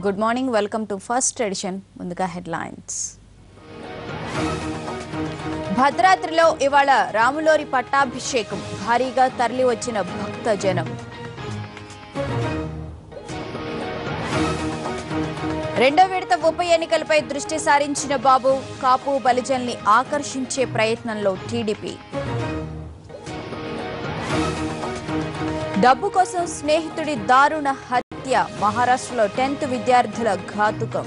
Good morning, welcome to first edition. ముందుగా headlines. భద్రాద్రిలో ఇవాళ రాములోరి పట్టాభిషేకం, భారీగా తరలి వచ్చిన భక్తజనం. రెండో విడత ఉప ఎన్నికలపై దృష్టి సారించిన బాబు, కాపు బలిజల్ని ఆకర్షించే ప్రయత్నంలో టీడీపీ. డబ్బు కోసం స్నేహితుడి దారుణ హత్య, మహారాష్ట్రలో 10th విద్యార్థుల ఘాతుకం.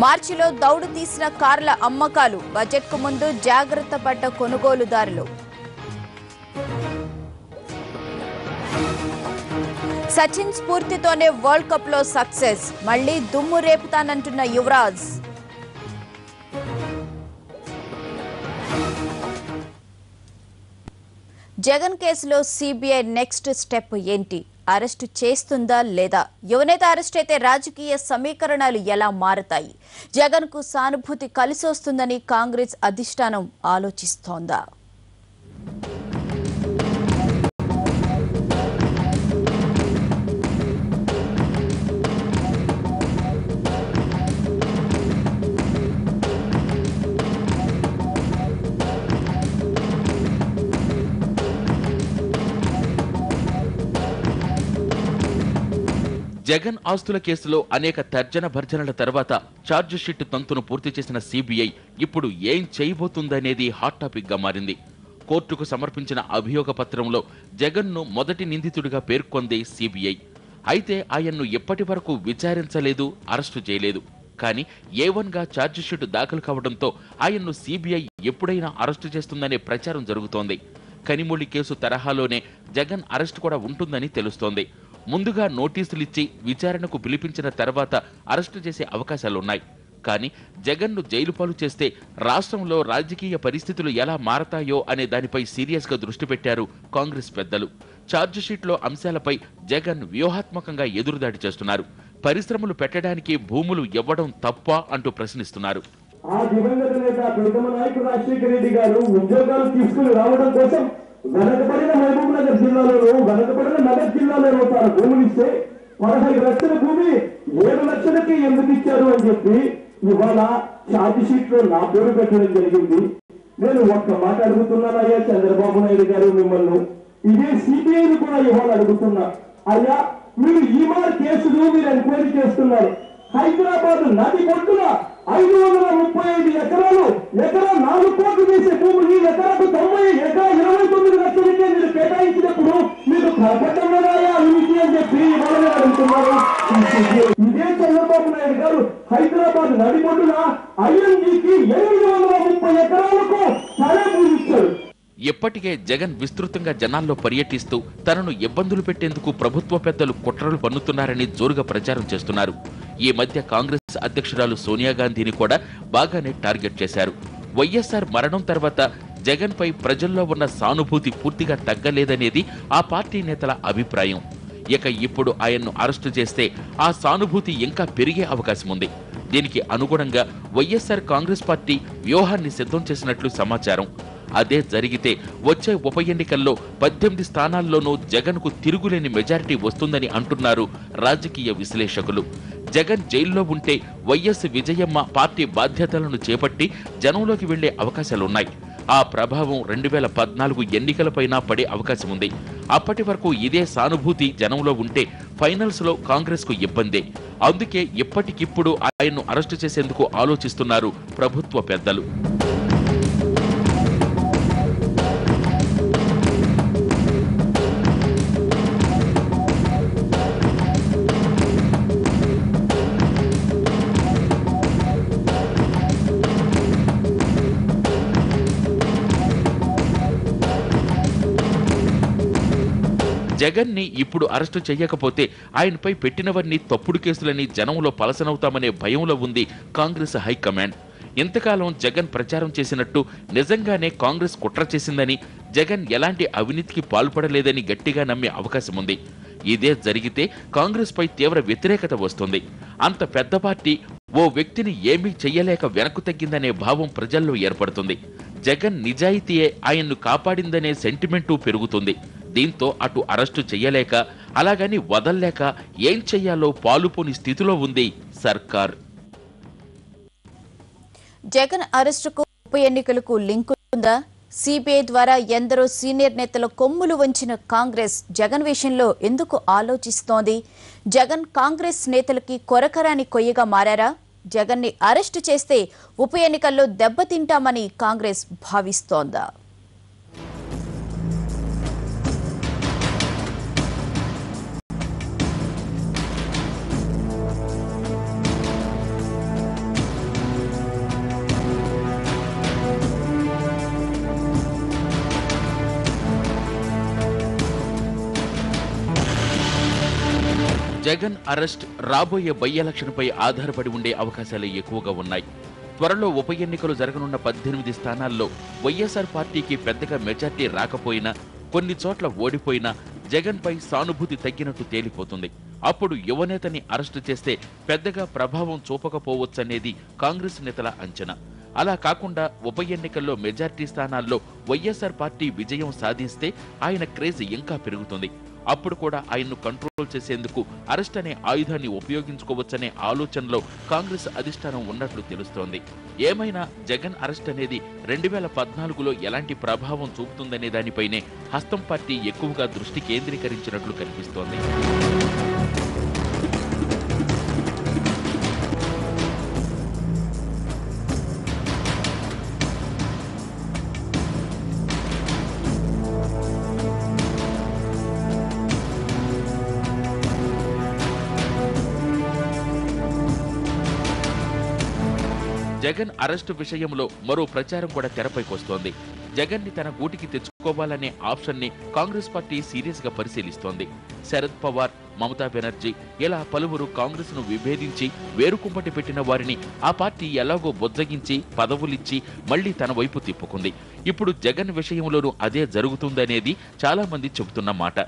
మార్చిలో దౌడు తీసిన కార్ల అమ్మకాలు, బడ్జెట్కు ముందు జాగ్రత్త పడ్డ కొనుగోలుదారులు. సచిన్ స్ఫూర్తితోనే వరల్డ్ కప్ లో సక్సెస్, మళ్లీ దుమ్ము రేపుతానంటున్న యువరాజ్. జగన్ కేసులో సిబిఐ నెక్స్ట్ స్టెప్ ఏంటి? అరెస్టు చేస్తుందా లేదా? యువనేత అరెస్ట్ అయితే రాజకీయ సమీకరణాలు ఎలా మారతాయి? జగన్ కు సానుభూతి కలిసొస్తుందని కాంగ్రెస్ అధిష్టానం ఆలోచిస్తోందా? జగన్ ఆస్తుల కేసులో అనేక తర్జన భర్జనల తర్వాత ఛార్జిషీట్ తంతును పూర్తి చేసిన సిబిఐ ఇప్పుడు ఏం చేయబోతుందనేది హాట్ టాపిక్ గా మారింది. కోర్టుకు సమర్పించిన అభియోగ పత్రంలో జగన్ను మొదటి నిందితుడిగా పేర్కొంది సిబిఐ. అయితే ఆయన్ను ఎప్పటి వరకు విచారించలేదు, అరెస్టు చేయలేదు. కానీ A1గా ఛార్జిషీట్ దాఖలు కావడంతో ఆయన్ను సిబిఐ ఎప్పుడైనా అరెస్టు చేస్తుందనే ప్రచారం జరుగుతోంది. కనిమొళి కేసు తరహాలోనే జగన్ అరెస్టు కూడా ఉంటుందని తెలుస్తోంది. ముందుగా నోటీసులిచ్చి విచారణకు పిలిపించిన తర్వాత అరెస్టు చేసే అవకాశాలున్నాయి. కానీ జగన్ను జైలు పాలు చేస్తే రాష్ట్రంలో రాజకీయ పరిస్థితులు ఎలా మారతాయో అనే దానిపై సీరియస్గా దృష్టి పెట్టారు కాంగ్రెస్ పెద్దలు. ఛార్జిషీట్లో అంశాలపై జగన్ వ్యూహాత్మకంగా ఎదురుదాడి చేస్తున్నారు. పరిశ్రమలు పెట్టడానికి భూములు ఇవ్వడం తప్ప అంటూ ప్రశ్నిస్తున్నారు. ఆ దివంగత నేత ప్రీతమ నాయకుడు రాజశేఖర రెడ్డి గారు ఉద్యోగాలు తీసుకుని రావడం కోసం వెనకబడిన మహబూబ్ నగర్ జిల్లాలోనూ వెనకబడిన నగర్ జిల్లాలోనూ తాను భూములు ఇస్తే 15 లక్షల భూమి 7 లక్షలకి ఎందుకు ఇచ్చారు అని చెప్పి ఇవాళ ఛార్జ్ షీట్ లో నా పేరు పెట్టడం జరిగింది. నేను ఒక్క మాట అడుగుతున్నాను అయ్యా చంద్రబాబు నాయుడు గారు, మిమ్మల్ని ఇదే సిబిఐని కూడా ఇవాళ అడుగుతున్నా. అయ్యా మీరు ఈమార్ కేసులు మీరు ఎంక్వైరీ చేస్తున్నారు. హైదరాబాద్ నది ఒడ్డున 535 ఎకరాలు, ఎకరా 4 కోట్లు వేసే భూములు ఎకరాకు 29 లక్షలకే మీరు కేటాయించినప్పుడు మీరు కనపడ్డాయా అవినీతి అని చెప్పి ఇవాళ అడుగుతున్నారు. ఇదే చంద్రబాబు నాయుడు గారు హైదరాబాద్ నది ఒడ్డున ఐఎన్జీకి 830 ఎకరాలకు స్థలం పూజించారు. ఎప్పటికే జగన్ విస్తృతంగా జనాల్లో పర్యటిస్తూ తనను ఇబ్బందులు పెట్టేందుకు ప్రభుత్వ పెద్దలు కుట్రలు పన్నుతున్నారని జోరుగా ప్రచారం చేస్తున్నారు. ఈ మధ్య కాంగ్రెస్ అధ్యక్షురాలు సోనియా గాంధీని కూడా బాగానే టార్గెట్ చేశారు. వైఎస్ఆర్ మరణం తర్వాత జగన్ పై ప్రజల్లో ఉన్న సానుభూతి పూర్తిగా తగ్గలేదనేది ఆ పార్టీ నేతల అభిప్రాయం. ఇక ఇప్పుడు ఆయన్ను అరెస్టు చేస్తే ఆ సానుభూతి ఇంకా పెరిగే అవకాశం ఉంది. దీనికి అనుగుణంగా వైఎస్ఆర్ కాంగ్రెస్ పార్టీ వ్యూహాన్ని సిద్ధం చేసినట్లు సమాచారం. అదే జరిగితే వచ్చే ఉప ఎన్నికల్లో 18 స్థానాల్లోనూ జగన్కు తిరుగులేని మెజారిటీ వస్తుందని అంటున్నారు రాజకీయ విశ్లేషకులు. జగన్ జైల్లో ఉంటే వైఎస్ విజయమ్మ పార్టీ బాధ్యతలను చేపట్టి జనంలోకి వెళ్లే అవకాశాలున్నాయి. ఆ ప్రభావం 2014 ఎన్నికలపైనా పడే అవకాశం ఉంది. అప్పటి వరకు ఇదే సానుభూతి జనంలో ఉంటే ఫైనల్స్ లో కాంగ్రెస్ కు ఇబ్బందే. అందుకే ఇప్పటికిప్పుడు ఆయన్ను అరెస్టు చేసేందుకు ఆలోచిస్తున్నారు ప్రభుత్వ పెద్దలు. జగన్ ని ఇప్పుడు అరెస్టు చేయకపోతే ఆయనపై పెట్టినవన్నీ తప్పుడు కేసులని జనంలో పలసనవుతామనే భయంలో ఉంది కాంగ్రెస్ హైకమాండ్. ఇంతకాలం జగన్ ప్రచారం చేసినట్టు నిజంగానే కాంగ్రెస్ కుట్ర చేసిందని, జగన్ ఎలాంటి అవినీతికి పాల్పడలేదని గట్టిగా నమ్మే అవకాశం ఉంది. ఇదే జరిగితే కాంగ్రెస్ పై తీవ్ర వ్యతిరేకత వస్తుంది. అంత పెద్ద పార్టీ ఓ వ్యక్తిని ఏమీ చెయ్యలేక వెనక్కు తగ్గిందనే భావం ప్రజల్లో ఏర్పడుతుంది. జగన్ నిజాయితీయే ఆయన్ను కాపాడిందనే సెంటిమెంటు పెరుగుతుంది. దీంతో అటు అరెస్టు చెయ్యలేక అలాగని వదల్లేక ఏం చెయ్యాలో పాలుపోని స్థితిలో ఉంది సర్కార్. జగన్ అరెస్టుకు ఉప ఎన్నికలకు లింక్ ఉందా? సిబిఐ ద్వారా ఎందరో సీనియర్ నేతల కొమ్ములు వంచిన కాంగ్రెస్ జగన్ విషయంలో ఎందుకు ఆలోచిస్తోంది? జగన్ కాంగ్రెస్ నేతలకి కొరకరాని కొయ్యగా మారారా? జగన్ని అరెస్టు చేస్తే ఉప ఎన్నికల్లో దెబ్బతింటామని కాంగ్రెస్ భావిస్తోందా? జగన్ అరెస్ట్ రాబోయే బై ఎలక్షన్పై ఆధారపడి ఉండే అవకాశాలు ఎక్కువగా ఉన్నాయి. త్వరలో ఉప ఎన్నికలు జరగనున్న 18 స్థానాల్లో వైఎస్ఆర్ పార్టీకి పెద్దగా మెజార్టీ రాకపోయినా, కొన్ని చోట్ల ఓడిపోయినా జగన్పై సానుభూతి తగ్గినట్టు తేలిపోతుంది. అప్పుడు యువనేతని అరెస్టు చేస్తే పెద్దగా ప్రభావం చూపకపోవచ్చనేది కాంగ్రెస్ నేతల అంచనా. అలా కాకుండా ఉప ఎన్నికల్లో మెజార్టీ స్థానాల్లో వైఎస్ఆర్ పార్టీ విజయం సాధిస్తే ఆయన క్రేజ్ ఇంకా పెరుగుతుంది. అప్పుడు కూడా ఆయన్ను కంట్రోల్ చేసేందుకు అరెస్ట్ అనే ఆయుధాన్ని ఉపయోగించుకోవచ్చనే ఆలోచనలో కాంగ్రెస్ అధిష్టానం ఉన్నట్లు తెలుస్తోంది. ఏమైనా జగన్ అరెస్ట్ అనేది 2014లో ఎలాంటి ప్రభావం చూపుతుందనే దానిపైనే హస్తం పార్టీ ఎక్కువగా దృష్టి కేంద్రీకరించినట్లు కనిపిస్తోంది. జగన్ అరెస్టు విషయంలో మరో ప్రచారం కూడా తెరపైకొస్తోంది. జగన్ ని తన గూటికి తెచ్చుకోవాలనే ఆప్షన్ ని కాంగ్రెస్ పార్టీ సీరియస్ గా పరిశీలిస్తోంది. శరద్ పవార్, మమతా బెనర్జీ ఇలా పలువురు కాంగ్రెస్ ను విభేదించి వేరుకుంపటి పెట్టిన వారిని ఆ పార్టీ ఎలాగో బొజ్జగించి పదవులిచ్చి మళ్లీ తన వైపు తిప్పుకుంది. ఇప్పుడు జగన్ విషయంలోనూ అదే జరుగుతుందనేది చాలా మంది చెబుతున్న మాట.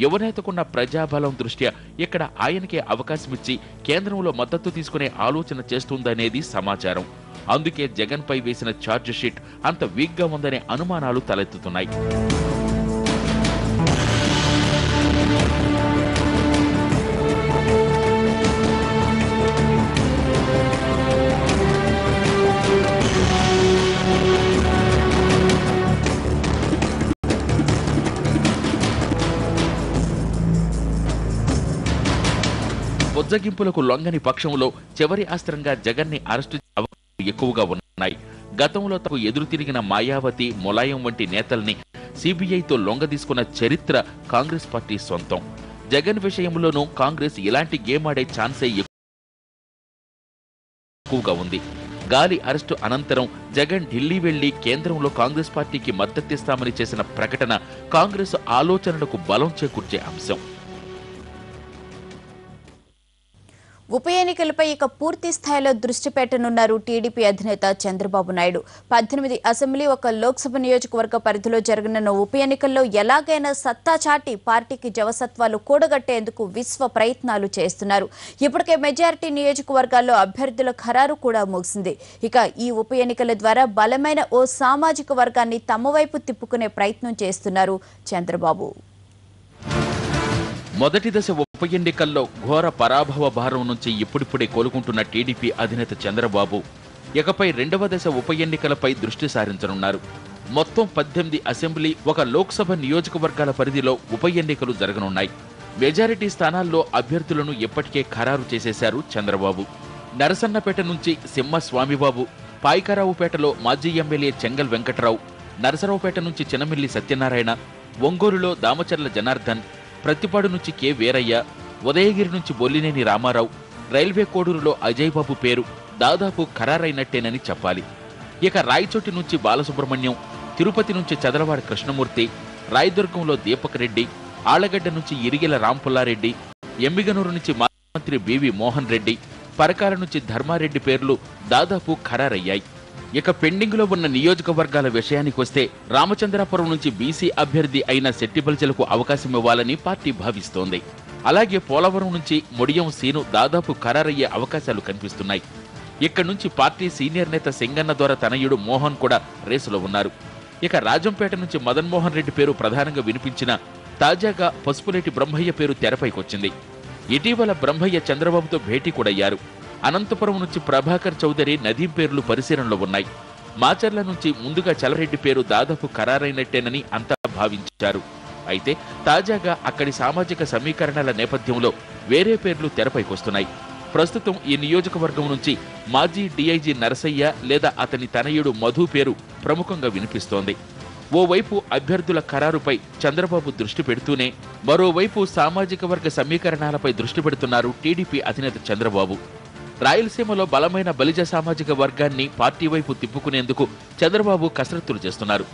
యువనేతకున్న ప్రజాబలం దృష్ట్యా ఇక్కడ ఆయనకే అవకాశమిచ్చి కేంద్రంలో మద్దతు తీసుకునే ఆలోచన చేస్తుందనేది సమాచారం. అందుకే జగన్ పై వేసిన ఛార్జ్ షీట్ అంత వీక్ గా ఉందనే అనుమానాలు తలెత్తుతున్నాయి. బొజ్జగింపులకు లొంగని పక్షంలో చివరి అస్త్రంగా జగన్ని అరెస్టు ఎక్కువగా ఉన్నాయి. గతంలో తనకు ఎదురు తిరిగిన మాయావతి, ములాయం వంటి నేతల్ని సిబిఐతో లొంగదీసుకున్న చరిత్ర కాంగ్రెస్ పార్టీ సొంతం. జగన్ విషయంలోనూ కాంగ్రెస్ ఇలాంటి గేమ్ ఆడే ఛాన్సే ఎక్కువగా ఉంది. గాలి అరెస్టు అనంతరం జగన్ ఢిల్లీ వెళ్లి కేంద్రంలో కాంగ్రెస్ పార్టీకి మద్దతిస్తామని చేసిన ప్రకటన కాంగ్రెస్ ఆలోచనలకు బలం చేకూర్చే అంశం. ఉప ఎన్నికలపై ఇక పూర్తి స్థాయిలో దృష్టి పెట్టనున్నారు టీడీపీ అధినేత చంద్రబాబు నాయుడు. 18 అసెంబ్లీ, 1 లోక్సభ నియోజకవర్గ పరిధిలో జరగనున్న ఉప ఎన్నికల్లో ఎలాగైనా సత్తా చాటి పార్టీకి జవసత్వాలు కూడగట్టేందుకు విశ్వ ప్రయత్నాలు చేస్తున్నారు. ఇప్పటికే మెజారిటీ నియోజకవర్గాల్లో అభ్యర్థుల ఖరారు కూడా ముగిసింది. ఇక ఈ ఉప ఎన్నికల ద్వారా బలమైన ఓ సామాజిక వర్గాన్ని తమ వైపు తిప్పుకునే ప్రయత్నం చేస్తున్నారు చంద్రబాబు. మొదటి దశ ఉప ఎన్నికల్లో ఘోర పరాభవ భారం నుంచి ఇప్పుడిప్పుడే కోలుకుంటున్న టీడీపీ అధినేత చంద్రబాబు ఇకపై రెండవ దశ ఉప ఎన్నికలపై దృష్టి సారించనున్నారు. మొత్తం 18 అసెంబ్లీ, 1 లోక్సభ నియోజకవర్గాల పరిధిలో ఉప ఎన్నికలు జరగనున్నాయి. మెజారిటీ స్థానాల్లో అభ్యర్థులను ఇప్పటికే ఖరారు చేసేశారు చంద్రబాబు. నరసన్నపేట నుంచి సింహ స్వామిబాబు, పాయకరావుపేటలో మాజీ ఎమ్మెల్యే చెంగల్ వెంకట్రావు, నరసరావుపేట నుంచి చినమిల్లి సత్యనారాయణ, ఒంగోలులో దామచర్ల జనార్దన్, ప్రతిపాడు నుంచి కె వీరయ్య, ఉదయగిరి నుంచి బొల్లినేని రామారావు, రైల్వే కోడూరులో అజయ్ బాబు పేరు దాదాపు ఖరారైనట్టేనని చెప్పాలి. ఇక రాయచోటి నుంచి బాలసుబ్రహ్మణ్యం, తిరుపతి నుంచి చదలవాడ కృష్ణమూర్తి, రాయదుర్గంలో దీపక్ రెడ్డి, ఆళ్లగడ్డ నుంచి ఇరిగెల రాంపుల్లారెడ్డి, ఎమ్మిగనూరు నుంచి మాజీ మంత్రి బివి మోహన్ రెడ్డి, పరకాల నుంచి ధర్మారెడ్డి పేర్లు దాదాపు ఖరారయ్యాయి. ఇక పెండింగ్లో ఉన్న నియోజకవర్గాల విషయానికొస్తే రామచంద్రాపురం నుంచి బీసీ అభ్యర్థి అయిన శెట్టిబల్చెలకు అవకాశం ఇవ్వాలని పార్టీ భావిస్తోంది. అలాగే పోలవరం నుంచి మొడియం సీను దాదాపు ఖరారయ్యే అవకాశాలు కనిపిస్తున్నాయి. ఇక్కడి నుంచి పార్టీ సీనియర్ నేత సింగన్న ద్వారా తనయుడు మోహన్ కూడా రేసులో ఉన్నారు. ఇక రాజంపేట నుంచి మదన్ మోహన్ రెడ్డి పేరు ప్రధానంగా వినిపించిన తాజాగా పసుపులేటి బ్రహ్మయ్య పేరు తెరపైకొచ్చింది. ఇటీవల బ్రహ్మయ్య చంద్రబాబుతో భేటీ కూడా అయ్యారు. అనంతపురం నుంచి ప్రభాకర్ చౌదరి, నదీం పేర్లు పరిశీలనలో ఉన్నాయి. మాచర్ల నుంచి ముందుగా చలరెడ్డి పేరు దాదాపు ఖరారైనట్టేనని అంతా భావించారు. అయితే తాజాగా అక్కడి సామాజిక సమీకరణల నేపథ్యంలో వేరే పేర్లు తెరపైకొస్తున్నాయి. ప్రస్తుతం ఈ నియోజకవర్గం నుంచి మాజీ డీఐజీ నరసయ్య లేదా అతని తనయుడు మధు పేరు ప్రముఖంగా వినిపిస్తోంది. ఓవైపు అభ్యర్థుల ఖరారుపై చంద్రబాబు దృష్టి పెడుతూనే మరోవైపు సామాజిక వర్గ సమీకరణాలపై దృష్టి పెడుతున్నారు టీడీపీ అధినేత చంద్రబాబు. రాయలసీమలో బలమైన బలిజ సామాజిక వర్గాన్ని పార్టీ వైపు తిప్పుకునేందుకు చంద్రబాబు కసరత్తులు చేస్తున్నారు.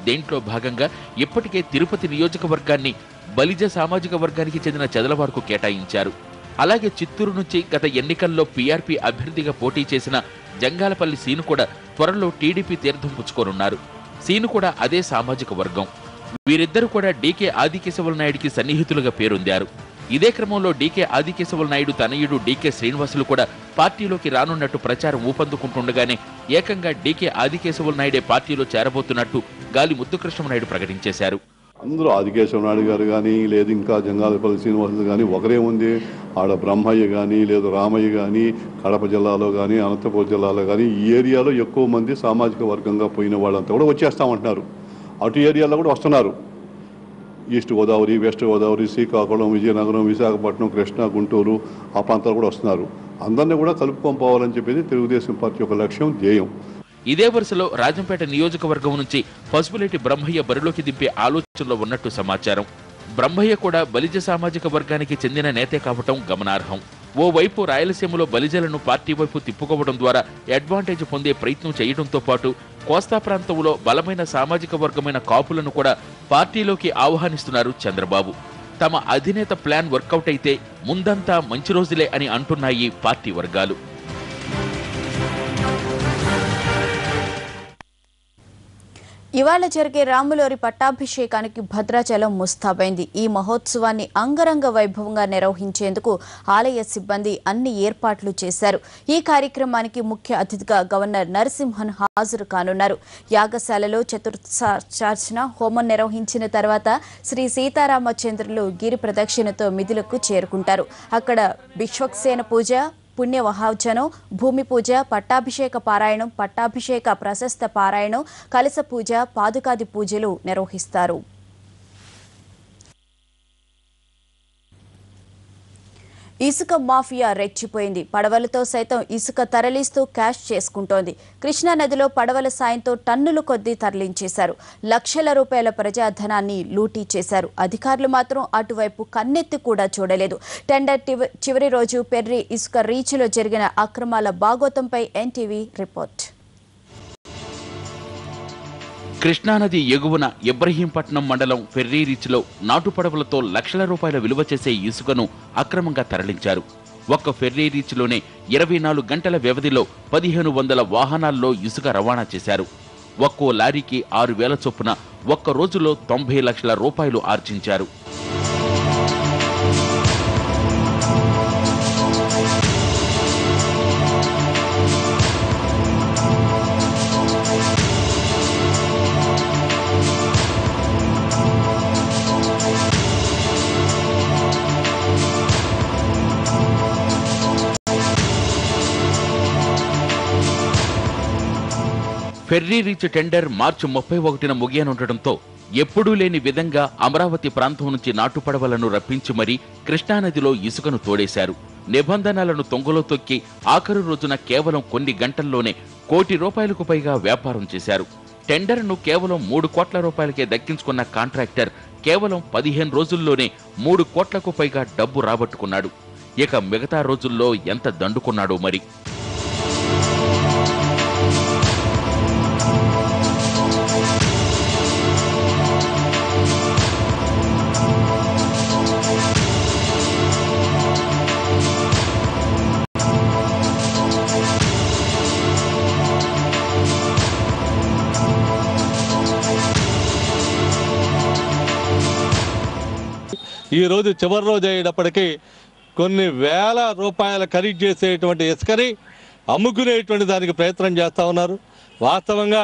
దీంట్లో భాగంగా ఇప్పటికే తిరుపతి నియోజకవర్గాన్ని బలిజ సామాజిక వర్గానికి చెందిన చదలవాడకు కేటాయించారు. అలాగే చిత్తూరు నుంచి గత ఎన్నికల్లో పీఆర్పీ అభ్యర్థిగా పోటీ చేసిన జంగాలపల్లి సీను కూడా త్వరలో టీడీపీ తీర్థం పుచ్చుకోనున్నారు. సీను కూడా అదే సామాజిక వర్గం. వీరిద్దరూ కూడా డీకే ఆదికేశవుల నాయుడికి సన్నిహితులుగా పేరొందారు. ఇదే క్రమంలో డీకే ఆదికేశవుల నాయుడు తనయుడు డీకే శ్రీనివాసులు కూడా పార్టీలోకి రానున్నట్టు ప్రచారం ఊపందుకుంటుండగానే ఏకంగా డీకే ఆదికేశవుల నాయుడే పార్టీలో చేరబోతున్నట్టు గాలి ముద్దుకృష్ణమనాయుడు ప్రకటించేశారు. అందరూ ఆదికేశవ నాయుడు గారు కానీ లేదు ఇంకా జంగాలపల్లి శ్రీనివాసులు కానీ ఒకరే ఉంది. ఆడ బ్రహ్మయ్య కానీ లేదు రామయ్య కానీ కడప జిల్లాలో కానీ అనంతపురం జిల్లాలో కానీ ఈ ఏరియాలో ఎక్కువ మంది సామాజిక వర్గంగా పోయిన వాళ్ళంతా కూడా వచ్చేస్తామంటున్నారు. అటు ఏరియాలో కూడా వస్తున్నారు. ఈస్ట్ గోదావరి, వెస్ట్ గోదావరి, శ్రీకాకుళం, విజయనగరం, విశాఖపట్నం, కృష్ణా, గుంటూరు ఆ ప్రాంతాలు కూడా వస్తున్నారు. అందరినీ కూడా కలుపుకొని పోవాలని చెప్పేది తెలుగుదేశం పార్టీ యొక్క లక్ష్యం, ధ్యేయం. ఇదే వరుసలో రాజంపేట నియోజకవర్గం నుంచి పసుపులేటి బ్రహ్మయ్య బరిలోకి దింపే ఆలోచనలో ఉన్నట్టు సమాచారం. బ్రహ్మయ్య కూడా బలిజ సామాజిక వర్గానికి చెందిన నేతే కావటం గమనార్హం. ఓవైపు రాయలసీమలో బలిజలను పార్టీ వైపు తిప్పుకోవడం ద్వారా అడ్వాంటేజ్ పొందే ప్రయత్నం చేయడంతో పాటు కోస్తా ప్రాంతంలో బలమైన సామాజిక వర్గమైన కాపులను కూడా పార్టీలోకి ఆహ్వానిస్తున్నారు చంద్రబాబు. తమ అధినేత ప్లాన్ వర్కౌట్ అయితే ముందంతా మంచి రోజులే అని అంటున్నాయి పార్టీ వర్గాలు. ఇవాళ జరిగే రాములోరి పట్టాభిషేకానికి భద్రాచలం ముస్తాబైంది. ఈ మహోత్సవాన్ని అంగరంగ వైభవంగా నిర్వహించేందుకు ఆలయ సిబ్బంది అన్ని ఏర్పాట్లు చేశారు. ఈ కార్యక్రమానికి ముఖ్య అతిథిగా గవర్నర్ నరసింహన్ హాజరు కానున్నారు. యాగశాలలో చతుర్థార్చన హోమం నిర్వహించిన తర్వాత శ్రీ సీతారామచంద్రులు గిరి ప్రదక్షిణతో మిథులకు చేరుకుంటారు. అక్కడ విశ్వక్సేన పూజ, పుణ్యవహావచనం, భూమి పూజ, పట్టాభిషేక పారాయణం, పట్టాభిషేక ప్రశస్త పారాయణం, కలశ పూజ, పాదుకాది పూజలు నిర్వహిస్తారు. ఇసుక మాఫియా రెచ్చిపోయింది. పడవలతో సైతం ఇసుక తరలిస్తూ క్యాష్ చేసుకుంటోంది. కృష్ణా నదిలో పడవల సాయంతో టన్నుల కొద్దీ తరలించేశారు. లక్షల రూపాయల ప్రజాధనాన్ని లూటీ చేశారు. అధికారులు మాత్రం అటువైపు కన్నెత్తి కూడా చూడలేదు. టెండర్ చివరి రోజు పెర్రి ఇసుక రీచ్లో జరిగిన అక్రమాల బాగోతంపై ఎన్టీవీ రిపోర్ట్. కృష్ణానది ఎగువన ఇబ్రహీంపట్నం మండలం ఫెర్రీ రీచ్లో నాటు పడవలతో లక్షల రూపాయల విలువ చేసే ఇసుకను అక్రమంగా తరలించారు. ఒక్క ఫెర్రీ రీచ్లోనే 24 గంటల వ్యవధిలో 1500 వాహనాల్లో ఇసుక రవాణా చేశారు. ఒక్కో లారీకి 6000 చొప్పున ఒక్క రోజులో 90 లక్షల రూపాయలు ఆర్జించారు. ఫెర్రీ రీచ్ టెండర్ మార్చి 31న ముగియనుండటంతో ఎప్పుడూ లేని విధంగా అమరావతి ప్రాంతం నుంచి నాటు పడవలను రప్పించి మరీ కృష్ణానదిలో ఇసుకను తోడేశారు. నిబంధనలను తొంగలో తొక్కి ఆఖరు రోజున కేవలం కొన్ని గంటల్లోనే ₹1 కోటి పైగా వ్యాపారం చేశారు. టెండర్ను కేవలం ₹3 కోట్ల దక్కించుకున్న కాంట్రాక్టర్ కేవలం 15 రోజుల్లోనే ₹3 కోట్లకు పైగా డబ్బు రాబట్టుకున్నాడు. ఇక మిగతా రోజుల్లో ఎంత దండుకున్నాడో మరి. ఈ రోజు చివరి రోజు అయ్యేటప్పటికీ కొన్ని వేల రూపాయల ఖరీదు చేసేటువంటి ఇసుకని అమ్ముకునేటువంటి దానికి ప్రయత్నం చేస్తూ ఉన్నారు. వాస్తవంగా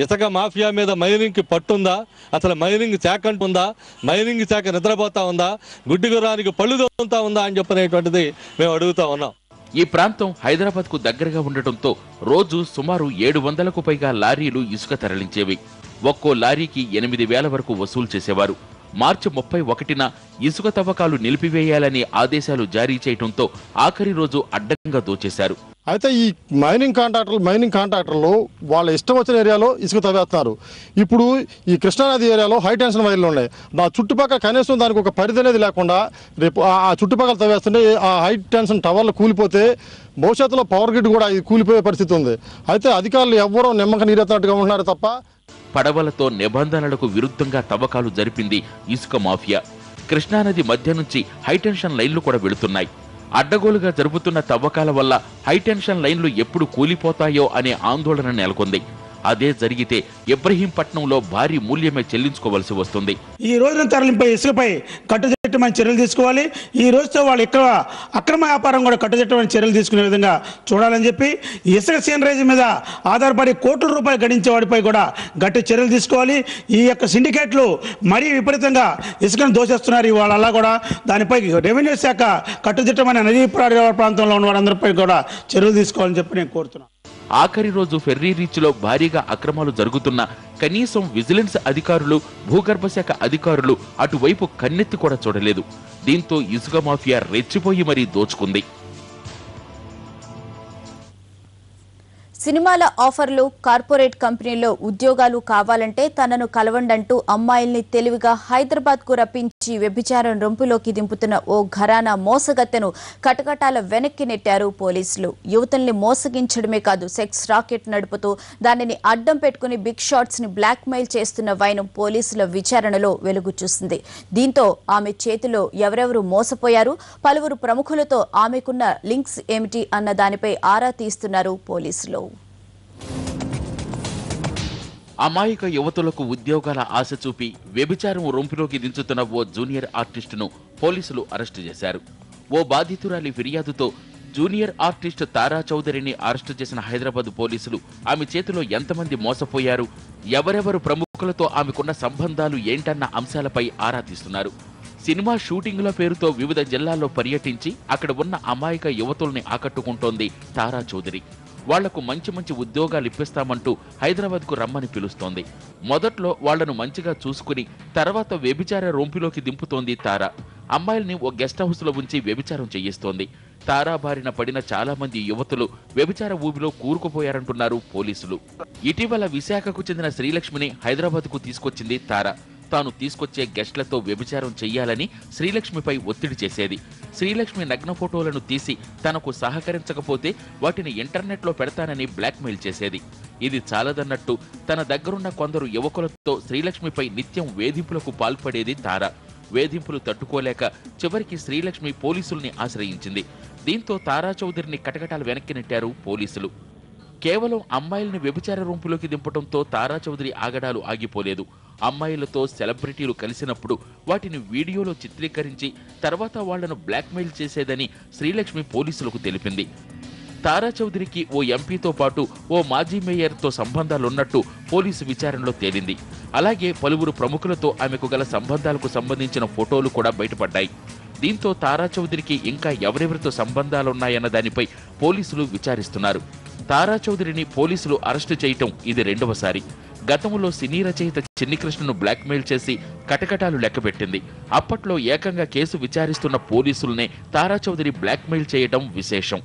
ఇసుక మాఫియా మీద మైనింగ్కి పట్టుందా? అసలు మైనింగ్ శాఖ అంటుందా? మైనింగ్ శాఖ నిద్రపోతా ఉందా? గుడ్డిగురానికి పళ్ళు దొరుకుతా ఉందా అని చెప్పనేటువంటిది మేము అడుగుతా ఉన్నాం. ఈ ప్రాంతం హైదరాబాద్కు దగ్గరగా ఉండటంతో రోజు సుమారు 700కు పైగా లారీలు ఇసుక తరలించేవి. ఒక్కో లారీకి 8,000 వరకు వసూలు చేసేవారు. మార్చి 31న ఇసుక తవ్వకాలు నిలిపివేయాలని ఆదేశాలు జారీ చేయడంతో ఆఖరి రోజు అడ్డంగా దోచేశారు. అయితే ఈ మైనింగ్ కాంట్రాక్టర్లు వాళ్ళ ఇష్టం వచ్చిన ఏరియాలో ఇసుక తవ్వేస్తున్నారు. ఇప్పుడు ఈ కృష్ణానది ఏరియాలో హై టెన్షన్ వైర్లు ఉన్నాయి. నా చుట్టుపక్కల కనీసం దానికి ఒక పరిధి అనేది లేకుండా రేపు ఆ చుట్టుపక్కల తవ్వేస్తుంటే ఆ హై టెన్షన్ టవర్లు కూలిపోతే భవిష్యత్తులో పవర్ గ్రిడ్ కూడా ఇది కూలిపోయే పరిస్థితి ఉంది. అయితే అధికారులు ఎవ్వరూ నిమ్మక నీరెత్తినట్టుగా ఉంటున్నారు తప్ప. పడవలతో నిబంధనలకు విరుద్ధంగా తవ్వకాలు జరిపింది ఇసుక మాఫియా. కృష్ణానది మధ్య నుంచి హైటెన్షన్ లైన్లు కూడా వెళుతున్నాయి. అడ్డగోలుగా జరుగుతున్న తవ్వకాల వల్ల హైటెన్షన్ లైన్లు ఎప్పుడు కూలిపోతాయో అనే ఆందోళన నెలకొంది. అదే జరిగితే ఇబ్రహీంపట్నంలో భారీ మూల్యమే చెల్లించుకోవాల్సి వస్తుంది. ఈ రోజున తరలింపై ఇసుకపై కట్టుదిట్టమైన చర్యలు తీసుకోవాలి. ఈ రోజుతో వాళ్ళు ఇక్కడ అక్రమ వ్యాపారం కూడా కట్టుదిట్టమైన చర్యలు తీసుకునే విధంగా చూడాలని చెప్పి ఇసుక సీనరేజ్ మీద ఆధారపడి కోట్ల రూపాయలు గడించే వాడిపై కూడా గట్టి చర్యలు తీసుకోవాలి. ఈ యొక్క సిండికేట్లు మరీ విపరీతంగా ఇసుకను దోచేస్తున్నారు. వాళ్ళ కూడా దానిపై రెవెన్యూ శాఖ కట్టుదిట్టమైన నదీ ప్రాంతంలో ఉన్న వారందరిపై కూడా చర్యలు తీసుకోవాలని చెప్పి నేను కోరుతున్నాను. ఆఖరి రోజు ఫెర్రీ రీచ్లో భారీగా అక్రమాలు జరుగుతున్నా కనీసం విజిలెన్స్ అధికారులు, భూగర్భ శాఖ అధికారులు అటువైపు కన్నెత్తి కూడా చూడలేదు. దీంతో ఇసుక మాఫియా రెచ్చిపోయి మరీ దోచుకుంది. సినిమాల ఆఫర్లు, కార్పొరేట్ కంపెనీల్లో ఉద్యోగాలు కావాలంటే తనను కలవండంటూ అమ్మాయిల్ని తెలివిగా హైదరాబాద్కు రప్పించి వ్యభిచారం రొంపులోకి దింపుతున్న ఓ ఘరానా మోసగత్తెను కటకటాల వెనక్కి నెట్టారు పోలీసులు. యువతుల్ని మోసగించడమే కాదు, సెక్స్ రాకెట్ నడుపుతూ దానిని అడ్డం పెట్టుకుని బిగ్ షాట్స్ ని బ్లాక్ మెయిల్ చేస్తున్న వైనం పోలీసుల విచారణలో వెలుగు చూసింది. దీంతో ఆమె చేతిలో ఎవరెవరు మోసపోయారు, పలువురు ప్రముఖులతో ఆమెకున్న లింక్స్ ఏమిటి అన్న దానిపై ఆరా తీస్తున్నారు పోలీసులు. అమాయక యువతులకు ఉద్యోగాల ఆశ చూపి వ్యభిచారం రొంపులోకి దించుతున్న ఓ జూనియర్ ఆర్టిస్టును పోలీసులు అరెస్టు చేశారు. ఓ బాధితురాలి ఫిర్యాదుతో జూనియర్ ఆర్టిస్ట్ తారా చౌదరిని అరెస్టు చేసిన హైదరాబాద్ పోలీసులు ఆమె చేతిలో ఎంతమంది మోసపోయారు, ఎవరెవరు ప్రముఖులతో ఆమెకున్న సంబంధాలు ఏంటన్న అంశాలపై ఆరా తీస్తున్నారు. సినిమా షూటింగుల పేరుతో వివిధ జిల్లాల్లో పర్యటించి అక్కడ ఉన్న అమాయక యువతుల్ని ఆకట్టుకుంటోంది తారా చౌదరి. వాళ్లకు మంచి మంచి ఉద్యోగాలు ఇప్పిస్తామంటూ హైదరాబాద్కు రమ్మని పిలుస్తోంది. మొదట్లో వాళ్లను మంచిగా చూసుకుని తర్వాత వ్యభిచార రొంపిలోకి దింపుతోంది తారా. అమ్మాయిల్ని ఓ గెస్ట్ హౌస్లో ఉంచి వ్యభిచారం చేయిస్తోంది. తారా బారిన పడిన చాలా మంది యువతులు వ్యభిచార ఊబిలో కూరుకుపోయారంటున్నారు పోలీసులు. ఇటీవల విశాఖకు చెందిన శ్రీలక్ష్మిని హైదరాబాద్కు తీసుకొచ్చింది తారా. తాను తీసుకొచ్చే గెస్ట్లతో వ్యభిచారం చెయ్యాలని శ్రీలక్ష్మిపై ఒత్తిడి చేసేది. శ్రీలక్ష్మి నగ్న ఫోటోలను తీసి తనకు సహకరించకపోతే వాటిని ఇంటర్నెట్లో పెడతానని బ్లాక్మెయిల్ చేసేది. ఇది చాలదన్నట్టు తన దగ్గరున్న కొందరు యువకులతో శ్రీలక్ష్మిపై నిత్యం వేధింపులకు పాల్పడేది తారా. వేధింపులు తట్టుకోలేక చివరికి శ్రీలక్ష్మి పోలీసుల్ని ఆశ్రయించింది. దీంతో తారా చౌదరిని కటకటాలు వెనక్కి నెట్టారు పోలీసులు. కేవలం అమ్మాయిల్ని వ్యభిచార రూంపులోకి దింపడంతో తారా చౌదరి ఆగడాలు ఆగిపోలేదు. అమ్మాయిలతో సెలబ్రిటీలు కలిసినప్పుడు వాటిని వీడియోలో చిత్రీకరించి తర్వాత వాళ్లను బ్లాక్మెయిల్ చేసేదని శ్రీలక్ష్మి పోలీసులకు తెలిపింది. తారా చౌదరికి ఓ ఎంపీతో పాటు ఓ మాజీ మేయర్తో సంబంధాలున్నట్టు పోలీసు విచారణలో తేలింది. అలాగే పలువురు ప్రముఖులతో ఆమెకు గల సంబంధాలకు సంబంధించిన ఫోటోలు కూడా బయటపడ్డాయి. దీంతో తారా చౌదరికి ఇంకా ఎవరెవరితో సంబంధాలున్నాయన్న దానిపై పోలీసులు విచారిస్తున్నారు. తారా చౌదరిని పోలీసులు అరెస్టు చేయటం ఇది రెండవసారి. గతంలో సినీ రచయిత చిన్నికృష్ణను బ్లాక్మెయిల్ చేసి కటకటాలు లెక్కబెట్టింది. అప్పట్లో ఏకంగా కేసు విచారిస్తున్న పోలీసులనే తారా చౌదరి బ్లాక్మెయిల్ చేయటం విశేషం.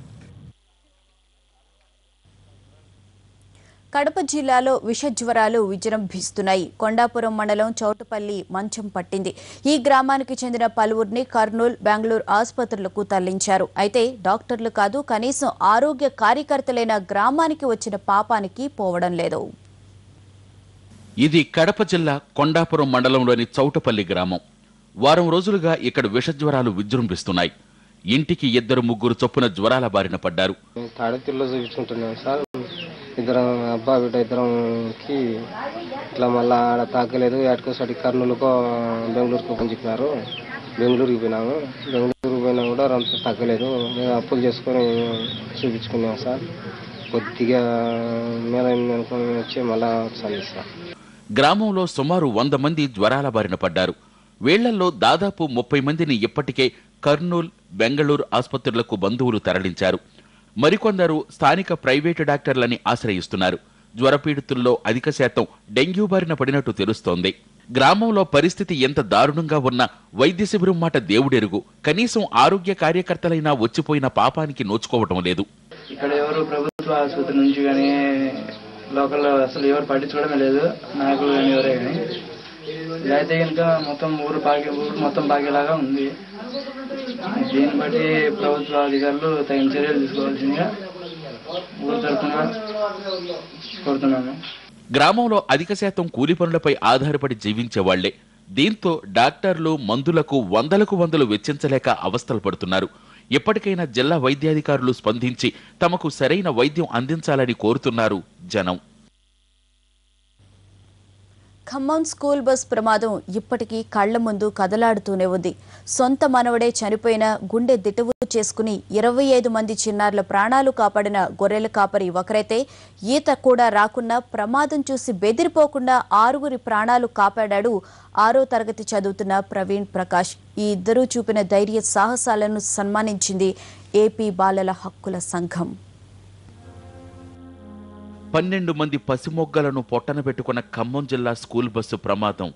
కడప జిల్లాలో విషజ్వరాలు విజృంభిస్తున్నాయి. కొండాపురం మండలం చౌటపల్లి మంచం పట్టింది. ఈ గ్రామానికి చెందిన పలువురిని కర్నూలు, బెంగళూరు ఆసుపత్రులకు తరలించారు. అయితే డాక్టర్లు కాదు, కనీసం ఆరోగ్య కార్యకర్తలైన గ్రామానికి వచ్చిన పాపానికి పోవడం లేదు. ఇది కడప జిల్లా కొండాపురం మండలంలోని చౌటపల్లి గ్రామం. వారం రోజులుగా ఇక్కడ విషజ్వరాలు విజృంభిస్తున్నాయి. ఇంటికి 2-3 చొప్పున జ్వరాల బారిన పడ్డారు. తాడేపల్లిలో చూపించుకుంటున్నాం సార్. ఇద్దరం అబ్బా బిడ్డ ఇద్దరంకి ఇట్లా మళ్ళీ ఆడ తాకలేదు. ఏటకోసారి కర్నూలుకో బెంగళూరుకో పంచుకున్నారు. బెంగళూరుకి పోయినాము. బెంగళూరుకి పోయినా కూడా రంత తగ్గలేదు. మేము అప్పులు చేసుకొని చూపించుకున్నాం సార్. కొద్దిగా మేలైంది అనుకుని వచ్చి మళ్ళా ఒకసారి సార్. గ్రామంలో సుమారు 100 మంది జ్వరాల బారిన పడ్డారు. వీళ్లలో దాదాపు 30 మందిని ఇప్పటికే కర్నూలు, బెంగళూరు ఆసుపత్రులకు బంధువులు తరలించారు. మరికొందరు స్థానిక ప్రైవేటు డాక్టర్లని ఆశ్రయిస్తున్నారు. జ్వరపీడితుల్లో అధిక శాతం డెంగ్యూ బారిన పడినట్టు తెలుస్తోంది. గ్రామంలో పరిస్థితి ఎంత దారుణంగా ఉన్నా వైద్య శిబిరం మాట దేవుడెరుగు. కనీసం ఆరోగ్య కార్యకర్తలైనా వచ్చిపోయిన పాపానికి నోచుకోవటం లేదు. ఇక్కడ ఎవరు ప్రభుత్వ ఆసుపత్రి నుంచి కానీ లోకల్ అసలు ఎవరు పట్టించుకోవడమే లేదు, నాయకులు కానీ ఎవరే కానీ. అయితే కనుక మొత్తం ఊరు మొత్తం బాగేలాగా ఉంది. దీన్ని బట్టి ప్రభుత్వ అధికారులు తగిన చర్యలు తీసుకోవాల్సిందిగా ఊరు తరఫున కోరుతున్నాను. గ్రామంలో అధిక శాతం కూలి పనులపై ఆధారపడి జీవించే వాళ్లే. దీంతో డాక్టర్లు మందులకు వందలకు వందలు వెచ్చించలేక అవస్థలు పడుతున్నారు. ఎప్పటికైనా జిల్లా వైద్యాధికారులు స్పందించి తమకు సరైన వైద్యం అందించాలని కోరుతున్నారు జనం. ఖమ్మం స్కూల్ బస్ ప్రమాదం ఇప్పటికీ కళ్ల ముందు కదలాడుతూనే ఉంది. సొంత మనవడే చనిపోయిన గుండె దిటవు చేసుకుని 25 మంది చిన్నారుల ప్రాణాలు కాపాడిన గొర్రెల కాపరి ఒకరైతే ఈత కూడా రాకున్నా ప్రమాదం చూసి బెదిరిపోకుండా 6గురి ప్రాణాలు కాపాడాడు 6వ తరగతి చదువుతున్న ప్రవీణ్ ప్రకాష్. ఈ ఇద్దరూ చూపిన ధైర్య సాహసాలను సన్మానించింది ఏపీ బాలల హక్కుల సంఘం. 12 మంది పసిమొగ్గలను పొట్టన పెట్టుకున్న ఖమ్మం జిల్లా స్కూల్ బస్సు ప్రమాదం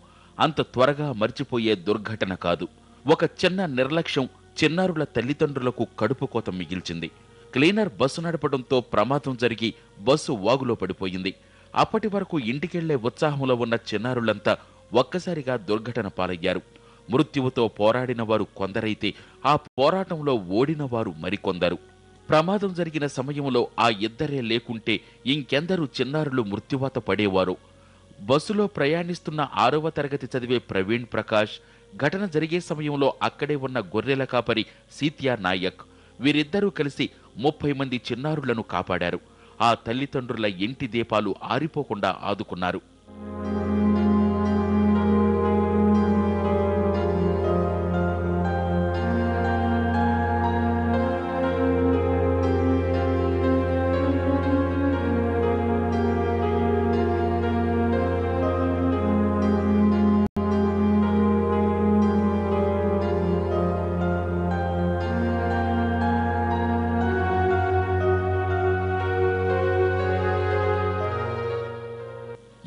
అంత త్వరగా మర్చిపోయే దుర్ఘటన కాదు. ఒక చిన్న నిర్లక్ష్యం చిన్నారుల తల్లిదండ్రులకు కడుపు కోత మిగిల్చింది. క్లీనర్ బస్సు నడపడంతో ప్రమాదం జరిగి బస్సు వాగులో పడిపోయింది. అప్పటి వరకు ఇంటికెళ్లే ఉత్సాహంలో ఉన్న చిన్నారులంతా ఒక్కసారిగా దుర్ఘటన పాలయ్యారు. మృత్యువుతో పోరాడిన వారు కొందరైతే ఆ పోరాటంలో ఓడిన వారు మరికొందరు. ప్రమాదం జరిగిన సమయంలో ఆ ఇద్దరే లేకుంటే ఇంకెందరూ చిన్నారులు మృత్యువాత పడేవారు. బస్సులో ప్రయాణిస్తున్న 6వ తరగతి చదివే ప్రవీణ్ ప్రకాష్, ఘటన జరిగే సమయంలో అక్కడే ఉన్న గొర్రెల కాపరి సీత్యా నాయక్, వీరిద్దరూ కలిసి 30 మంది చిన్నారులను కాపాడారు. ఆ తల్లిదండ్రుల ఇంటి దీపాలు ఆరిపోకుండా ఆదుకున్నారు.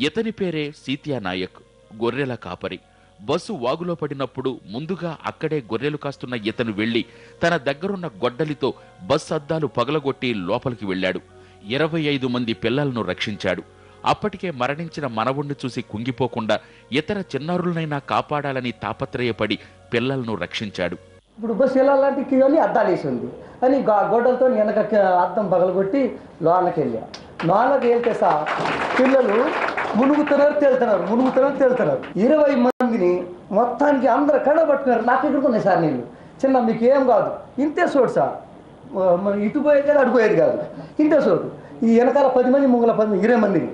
ఇతని పేరే సీత్యా నాయక్, గొర్రెల కాపరి. బస్సు వాగులో పడినప్పుడు ముందుగా అక్కడే గొర్రెలు కాస్తున్న ఇతను వెళ్లి తన దగ్గరున్న గొడ్డలితో బస్సు అద్దాలు పగలగొట్టి లోపలికి వెళ్లాడు. 25 మంది పిల్లలను రక్షించాడు. అప్పటికే మరణించిన మనవుణ్ణి చూసి కుంగిపోకుండా ఇతర చిన్నారులనైనా కాపాడాలని తాపత్రయపడి పిల్లలను రక్షించాడు. ఇప్పుడు బస్సు వెళ్ళాలంటే అద్దాలు వేసి ఉంది అని గొడ్డలతో వెనక అద్దం పగలగొట్టి లోనకి వెళ్ళా. లోనకి వెళ్తే సార్ పిల్లలు మునుగుతున్నారు తేలుతున్నారు 20 మందిని మొత్తానికి అందరు కడబట్టుకున్నారు. నాకు ఎక్కడికి ఉన్నాయి సార్, నేను చిన్న మీకు ఏం కాదు ఇంతే చోటు సార్, మన ఇటు పోయేది కాదు అడుగుపోయేది కాదు, ఇంతే చోటు. ఈ వెనకాల 10 మంది ముంగల 20 మందిని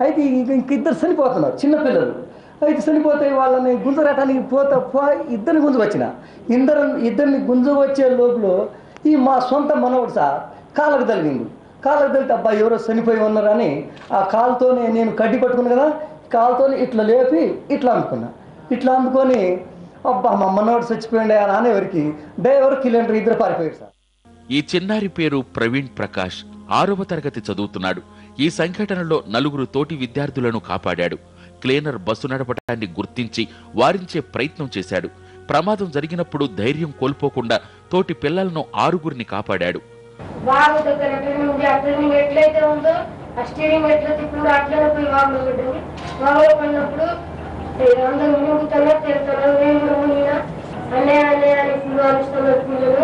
అయితే ఇంకిద్దరు చనిపోతున్నారు చిన్నపిల్లలు. అయితే చనిపోతే వాళ్ళని గుంజరటానికి ఇద్దరిని గుంజు వచ్చిన ఇద్దరిని గుంజు వచ్చే లోపల ఈ మా సొంత మనవడు సార్ కాళ్ళకు తగిలింది. కాళ్ళకు తగిలితే అబ్బాయి ఎవరో చనిపోయి ఉన్నారని ఆ కాలుతోనే నేను కడ్డి పట్టుకున్నా కదా, కాలుతోనే ఇట్లా లేపి ఇట్లా అందుకొని అబ్బా మా మనవాడు చచ్చిపోయింది అని అనేవరికి డ్రైవర్ కిలోమీటర్ ఇద్దరు పారిపోయారు సార్. ఈ చిన్నారి పేరు ప్రవీణ్ ప్రకాష్, 6వ తరగతి చదువుతున్నాడు. ఈ సంఘటనలో 4 తోటి విద్యార్థులను కాపాడాడు. క్లీనర్ బస్సు నడపడాన్ని గుర్తించి వారించే ప్రయత్నం చేశాడు. ప్రమాదం జరిగినప్పుడు ధైర్యం కోల్పోకుండా తోటి పిల్లలను 6గురిని కాపాడాడు. వాగు దగ్గర ట్రైనింగ్ ఎట్లయితే ఉందో ఆ స్టీరింగ్ ఎట్లా తిప్పుడు అట్లనే పోయి వాగులో పెట్టింది. వాగులో పడినప్పుడు అందరూ మునుగుతున్నారు తిరుగుతున్నారు. నేను కూడా మునిగినా అన్నయ్య అని ఇప్పుడు అరుస్తున్నారు పిల్లలు.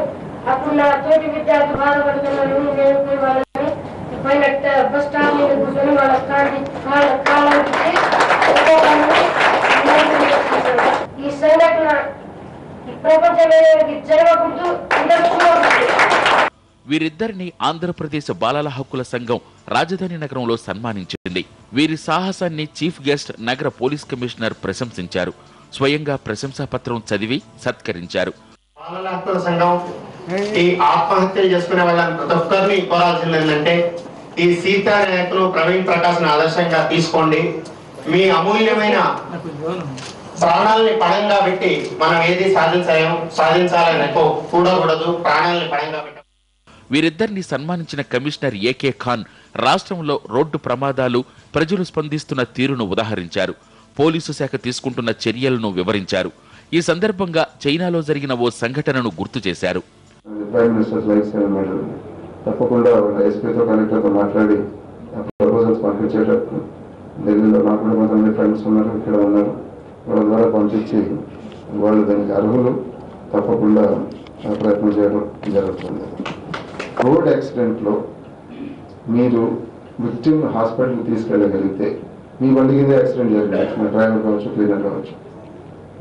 అప్పుడు నా తోటి విద్యార్థులు బాధపడుతున్నారు. నేను పోయి వాళ్ళని పైన బస్ స్టాండ్ మీద కూర్చొని వాళ్ళ కాళ్ళకి ఈ సంఘటన ప్రపంచంలో జరగకూడదు. వీరిద్దరిని ఆంధ్రప్రదేశ్ బాలల హక్కుల సంఘం రాజధాని నగరంలో సన్మానించింది. వీరి సాహసాన్ని చీఫ్ గెస్ట్ నగర పోలీస్ కమిషనర్ ప్రశంసించారు. స్వయంగా ప్రశంసా పత్రం చదివి సత్కరించారు. బాలల హక్కుల సంఘం ఈ ఆత్మహత్య చేసుకునే వాళ్ళని ప్రతి ఒక్కరిని కోరాల్సింది ఏంటంటే ఈ సీతా నాయకులు ప్రవీణ్ ప్రకాష్ను ఆదర్శంగా తీసుకోండి. మీ అమూల్యమైన ప్రాణాలని పణంగా పెట్టి మనం ఏది సాధించాలని కూడకూడదు. ప్రాణాలని పణంగా పెట్టి వీరిద్దరిని సన్మానించిన కమిషనర్ ఏకే ఖాన్ రాష్ట్రంలో రోడ్డు ప్రమాదాలు, ప్రజలు స్పందిస్తున్న తీరును ఉదాహరించారు. పోలీసు శాఖ తీసుకుంటున్న చర్యలను వివరించారు. ఈ సందర్భంగా చైనాలో జరిగిన ఓ సంఘటనను గుర్తు చేశారు. తప్పకుండా ఎస్పీతో కలెక్టర్తో మాట్లాడి ప్రపోజల్స్ పంపించేటట్టు ఢిల్లీలో నాకు కూడా కొంతమంది ఫ్రెండ్స్ ఉన్నారు, ఇక్కడ ఉన్నారు, వాళ్ళ ద్వారా పంపించి వాళ్ళు దానికి అర్హులు తప్పకుండా ప్రయత్నం చేయడం జరుగుతుంది. రోడ్ యాక్సిడెంట్లో మీరు విక్టిమ్ హాస్పిటల్కి తీసుకెళ్ళగలిగితే మీ బండికి ఇదే యాక్సిడెంట్ జరిగింది, డ్రైవర్ కావచ్చు, క్లీనర్ కావచ్చు,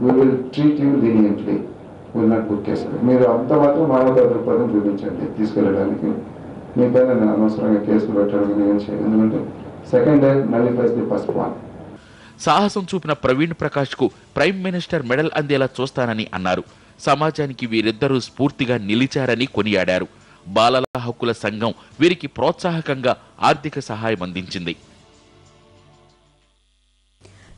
we will treat you leniently, will not book case. మీరు అంత మాత్రం మానవతా దృక్పథం చూపించండి తీసుకెళ్ళడానికి. మీ పైన నేను అనవసరంగా కేసులు పెట్టడానికి ఏం చేయదు, ఎందుకంటే second day nullifies the first one. సాహసం చూపిన ప్రవీణ్ ప్రకాష్ కు ప్రైమ్ మినిస్టర్ మెడల్ అందేలా చూస్తానని అన్నారు. సమాజానికి వీరిద్దరూ స్ఫూర్తిగా నిలిచారని కొనియాడారు. బాలల హక్కుల సంఘం వీరికి ప్రోత్సాహకంగా ఆర్థిక సహాయం అందించింది.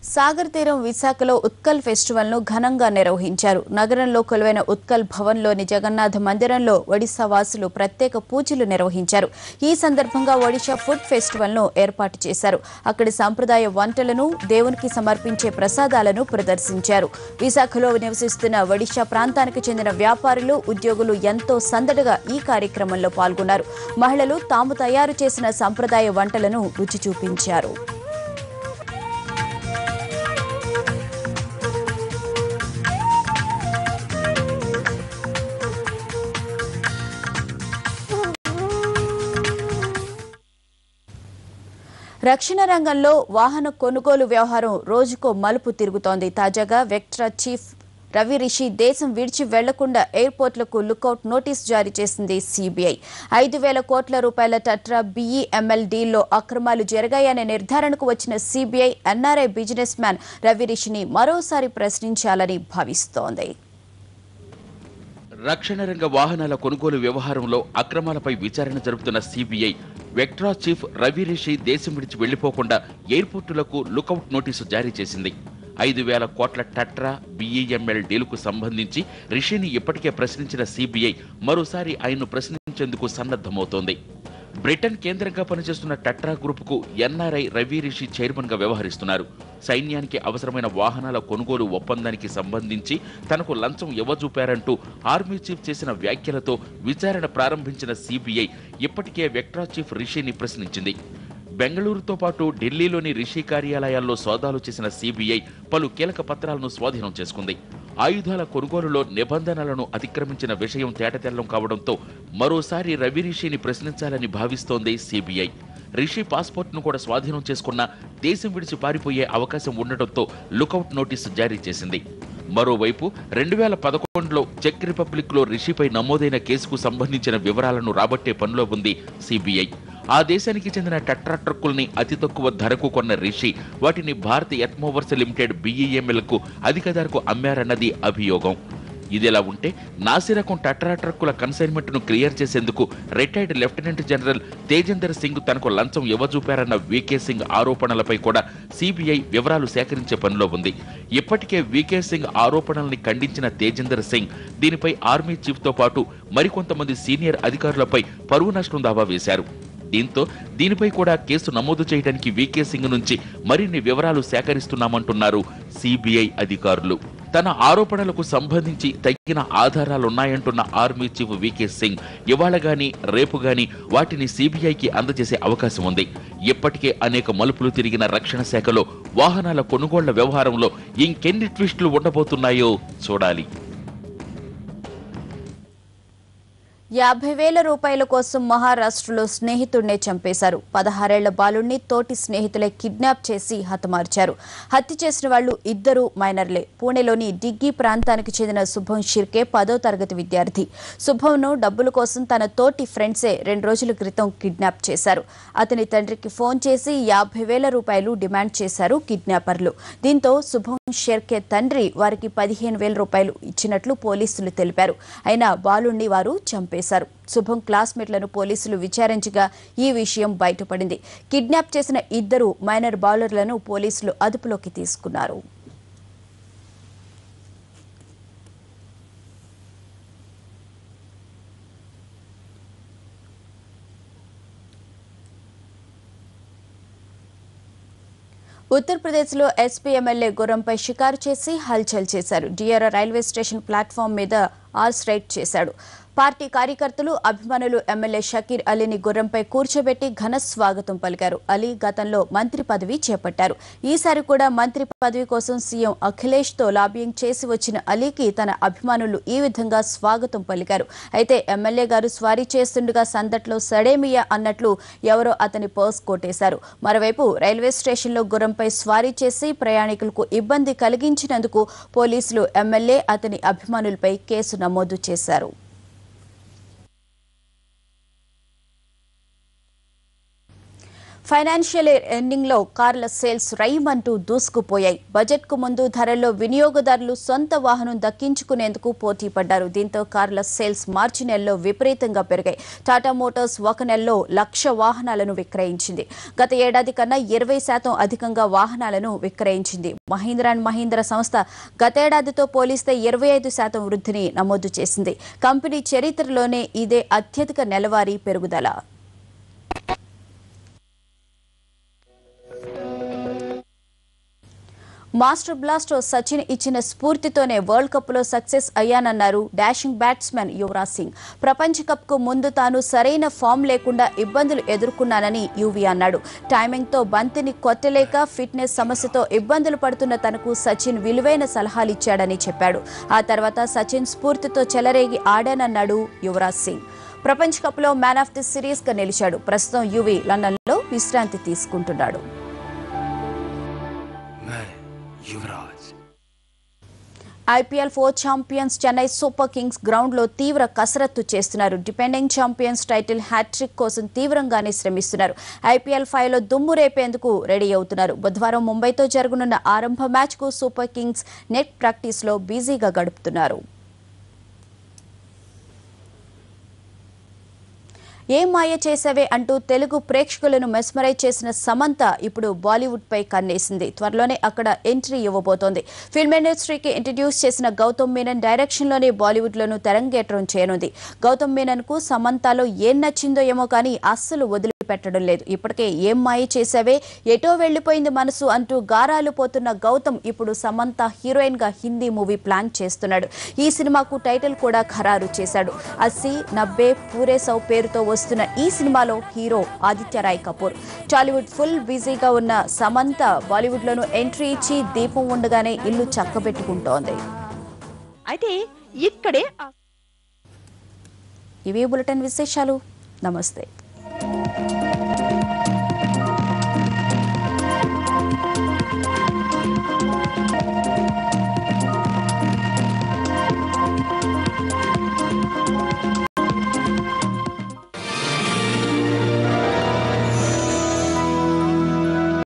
సాగర్ తీరం విశాఖలో ఉత్కల్ ఫెస్టివల్ ను ఘనంగా నిర్వహించారు. నగరంలో కొలువైన ఉత్కల్ భవన్లోని జగన్నాథ మందిరంలో ఒడిశా వాసులు ప్రత్యేక పూజలు నిర్వహించారు. ఈ సందర్భంగా ఒడిశా ఫుడ్ ఫెస్టివల్ ను ఏర్పాటు చేశారు. అక్కడి సంప్రదాయ వంటలను, దేవునికి సమర్పించే ప్రసాదాలను ప్రదర్శించారు. విశాఖలో నివసిస్తున్న ఒడిశా ప్రాంతానికి చెందిన వ్యాపారులు, ఉద్యోగులు ఎంతో సందడిగా ఈ కార్యక్రమంలో పాల్గొన్నారు. మహిళలు తాము తయారు చేసిన సంప్రదాయ వంటలను రుచి చూపించారు. రక్షణ రంగంలో వాహన కొనుగోలు వ్యవహారం రోజుకో మలుపు తిరుగుతోంది. తాజాగా వెక్ట్రా చీఫ్ రవి రిషి దేశం విడిచి వెళ్లకుండా ఎయిర్పోర్ట్లకు లుకౌట్ నోటీసు జారీ చేసింది సిబిఐ. 5,000 కోట్ల రూపాయల టట్రా BEML డీల్లో అక్రమాలు జరిగాయనే నిర్ధారణకు వచ్చిన CBI NRI business man Ravi రిషిని మరోసారి ప్రశ్నించాలని భావిస్తోంది. రక్షణ రంగ వాహనాల కొనుగోలు వ్యవహారంలో అక్రమాలపై విచారణ జరుపుతున్న CBI Vectra chief Ravi Rishi దేశం విడిచి వెళ్లిపోకుండా ఎయిర్పోర్టులకు లుకౌట్ నోటీసు జారీ చేసింది. 5,000 కోట్ల టట్రా BEML డీలుకు సంబంధించి రిషిని ఇప్పటికే ప్రశ్నించిన సిబిఐ మరోసారి ఆయన్ను ప్రశ్నించేందుకు సన్నద్ధమవుతోంది. బ్రిటన్ కేంద్రంగా పనిచేస్తున్న టట్రా గ్రూపుకు ఎన్ఆర్ఐ రవి రిషి చైర్మన్ గా వ్యవహరిస్తున్నారు. సైన్యానికి అవసరమైన వాహనాల కొనుగోలు ఒప్పందానికి సంబంధించి తనకు లంచం ఇవ్వజూపారంటూ ఆర్మీ చీఫ్ చేసిన వ్యాఖ్యలతో విచారణ ప్రారంభించిన సిబిఐ ఇప్పటికే వెక్ట్రా చీఫ్ రిషిని ప్రశ్నించింది. బెంగళూరుతో పాటు ఢిల్లీలోని రిషి కార్యాలయాల్లో సోదాలు చేసిన సిబిఐ పలు కీలక పత్రాలను స్వాధీనం చేసుకుంది. ఆయుధాల కొనుగోలులో నిబంధనలను అతిక్రమించిన విషయం తేటతెల్లం కావడంతో మరోసారి రవి రిషిని ప్రశ్నించాలని భావిస్తోంది సిబిఐ. రిషి పాస్పోర్ట్ను కూడా స్వాధీనం చేసుకున్న దేశం విడిచి పారిపోయే అవకాశం ఉండటంతో లుకౌట్ నోటీసు జారీ చేసింది. మరోవైపు 2011లో చెక్ రిపబ్లిక్లో రిషిపై నమోదైన కేసుకు సంబంధించిన వివరాలను రాబట్టే పనిలో ఉంది సిబిఐ. ఆ దేశానికి చెందిన టట్రా ట్రక్కుల్ని అతి తక్కువ ధరకు కొన్న రిషి వాటిని భారత్ ఎట్మోవర్స్ లిమిటెడ్ BEMLకు అధిక ధరకు అమ్మారన్నది అభియోగం. ఇదిలా ఉంటే నాసిరకం టట్రా ట్రక్కుల కన్సైన్మెంట్ను క్లియర్ చేసేందుకు retired lieutenant general Tejinder Singh తనకు లంచం ఇవ్వజూపారన్న వీకే సింగ్ ఆరోపణలపై కూడా సిబిఐ వివరాలు సేకరించే పనిలో ఉంది. ఇప్పటికే వీకే సింగ్ ఆరోపణల్ని ఖండించిన తేజేందర్ సింగ్ దీనిపై ఆర్మీ చీఫ్తో పాటు మరికొంతమంది సీనియర్ అధికారులపై పరువు నష్టం దావా వేశారు. దీంతో దీనిపై కూడా కేసు నమోదు చేయడానికి వీకే సింగ్ నుంచి మరిన్ని వివరాలు సేకరిస్తున్నామంటున్నారు సిబిఐ అధికారులు. తన ఆరోపణలకు సంబంధించి తగిన ఆధారాలున్నాయంటున్న ఆర్మీ చీఫ్ వీకే సింగ్ ఇవాళ గాని రేపు గాని వాటిని సిబిఐకి అందజేసే అవకాశం ఉంది. ఇప్పటికే అనేక మలుపులు తిరిగిన రక్షణ శాఖలో వాహనాల కొనుగోళ్ల వ్యవహారంలో ఇంకెన్ని ట్విస్టులు ఉండబోతున్నాయో చూడాలి. 50,000 రూపాయల కోసం మహారాష్ట్రలో స్నేహితుడినే చంపేశారు. 16 ఏళ్ల బాలుడిని తోటి స్నేహితులే కిడ్నాప్ చేసి హతమార్చారు. హత్య చేసిన వాళ్లు ఇద్దరు మైనర్లే. పూణేలోని డిగ్గీ ప్రాంతానికి చెందిన శుభం షిర్కే 10వ తరగతి విద్యార్థి. శుభంను డబ్బుల కోసం తన తోటి ఫ్రెండ్సే 2 రోజుల క్రితం కిడ్నాప్ చేశారు. అతని తండ్రికి ఫోన్ చేసి 50,000 రూపాయలు డిమాండ్ చేశారు కిడ్నాపర్లు. దీంతో శుభం షిర్కే తండ్రి వారికి 15,000 రూపాయలు ఇచ్చినట్లు పోలీసులు తెలిపారు. అయినా బాలుడిని వారు చంపేశారు. చంపేశారు. శుభం క్లాస్మేట్లను పోలీసులు విచారించగా ఈ విషయం బయటపడింది. కిడ్నాప్ చేసిన 2 మైనర్ బౌలర్లను పోలీసులు అదుపులోకి తీసుకున్నారు. ఉత్తరప్రదేశ్లో ఎస్పీ ఎమ్మెల్యే గుర్రంపై షికారు చేసి హల్చల్ చేశారు. డిఆర్ఆర్ రైల్వే స్టేషన్ ప్లాట్ఫామ్ మీద ఆర్స్ రైడ్ చేశాడు. పార్టీ కార్యకర్తలు, అభిమానులు ఎమ్మెల్యే షకీర్ అలీని గుర్రంపై కూర్చోబెట్టి ఘన స్వాగతం పలికారు. అలీ గతంలో మంత్రి పదవి చేపట్టారు. ఈసారి కూడా మంత్రి పదవి కోసం సీఎం అఖిలేష్తో లాబియింగ్ చేసి వచ్చిన అలీకి తన అభిమానులు ఈ విధంగా స్వాగతం పలికారు. అయితే ఎమ్మెల్యే గారు స్వారీ చేస్తుండగా సందట్లో సడేమియా అన్నట్లు ఎవరో అతని పర్స్ కొట్టేశారు. మరోవైపు రైల్వే స్టేషన్లో గుర్రంపై స్వారీ చేసి ప్రయాణికులకు ఇబ్బంది కలిగించినందుకు పోలీసులు ఎమ్మెల్యే, అతని అభిమానులపై కేసు నమోదు చేశారు. ఫైనాన్షియల్ ఇయర్ ఎండింగ్ లో కార్ల సేల్స్ రైమంటూ దూసుకుపోయాయి. బడ్జెట్ కు ముందు ధరల్లో వినియోగదారులు సొంత వాహనం దక్కించుకునేందుకు పోటీ పడ్డారు. దీంతో కార్ల సేల్స్ మార్చి నెలలో విపరీతంగా పెరిగాయి. టాటా మోటార్స్ ఒక నెలలో 1,00,000 వాహనాలను విక్రయించింది. గత ఏడాది కన్నా 20% అధికంగా వాహనాలను విక్రయించింది. మహీంద్రా అండ్ మహీంద్రా సంస్థ గతేడాదితో పోలిస్తే 25% వృద్ధిని నమోదు చేసింది. కంపెనీ చరిత్రలోనే ఇదే అత్యధిక నెలవారీ పెరుగుదల. మాస్టర్ బ్లాస్టర్ సచిన్ ఇచ్చిన స్ఫూర్తితోనే వరల్డ్ కప్ లో సక్సెస్ అయ్యానన్నారు డాషింగ్ బ్యాట్స్మెన్ యువరాజ్ సింగ్. ప్రపంచ కప్ కు ముందు తాను సరైన ఫామ్ లేకుండా ఇబ్బందులు ఎదుర్కొన్నానని యువి అన్నాడు. టైమింగ్ తో బంతిని కొట్టలేక ఫిట్నెస్ సమస్యతో ఇబ్బందులు పడుతున్న తనకు సచిన్ విలువైన సలహాలిచ్చాడని చెప్పాడు. ఆ తర్వాత సచిన్ స్ఫూర్తితో చెలరేగి ఆడానన్నాడు యువరాజ్ సింగ్. ప్రపంచ కప్ లో మ్యాన్ ఆఫ్ ది సిరీస్ గా నిలిచాడు. ప్రస్తుతం యువి లండన్ లో విశ్రాంతి తీసుకుంటున్నాడు. IPL 4 champions Chennai super Kings ground లో తీవ్ర కసరత్తు చేస్తున్నారు. డిపెండింగ్ ఛాంపియన్స్ టైటిల్ హ్యాట్రిక్ కోసం తీవ్రంగానే శ్రమిస్తున్నారు. ఐపీఎల్ 5 లో దుమ్ము రేపేందుకు రెడీ అవుతున్నారు. బుధవారం ముంబైతో జరగనున్న ఆరంభ మ్యాచ్ కు సూపర్ కింగ్స్ నెట్ ప్రాక్టీస్ లో బిజీగా గడుపుతున్నారు. ఏం మాయ చేసావే అంటూ తెలుగు ప్రేక్షకులను మెస్మరైజ్ చేసిన సమంత ఇప్పుడు బాలీవుడ్ పై కన్నేసింది. త్వరలోనే అక్కడ ఎంట్రీ ఇవ్వబోతోంది. ఫిల్మ్ ఇండస్ట్రీకి ఇంట్రడ్యూస్ చేసిన గౌతమ్ మీనన్ డైరెక్షన్ లోనే బాలీవుడ్ లోను తెరంగేట్రం చేయనుంది. గౌతమ్ మీనన్ కు సమంతలో ఏం నచ్చిందో ఏమో కానీ అస్సలు వదిలిపెట్టడం లేదు. ఇప్పటికే ఏం మాయ చేసావే, ఎటో వెళ్లిపోయింది మనసు అంటూ గారాలు పోతున్న గౌతమ్ ఇప్పుడు సమంత హీరోయిన్ గా హిందీ మూవీ ప్లాన్ చేస్తున్నాడు. ఈ సినిమాకు టైటిల్ కూడా ఖరారు చేశాడు. 80, 90, పూరే సౌ పేరుతో వస్తున్న ఈ సినిమాలో హీరో ఆదిత్య రాయ్ కపూర్. టాలీవుడ్ ఫుల్ బిజీగా ఉన్న సమంత బాలీవుడ్ లోను ఎంట్రీ ఇచ్చి దీపం ఉండగానే ఇల్లు చక్కబెట్టుకుంటోంది. అయితే ఇక్కడే ఇవే బులెటిన్ విశేషాలు. నమస్తే.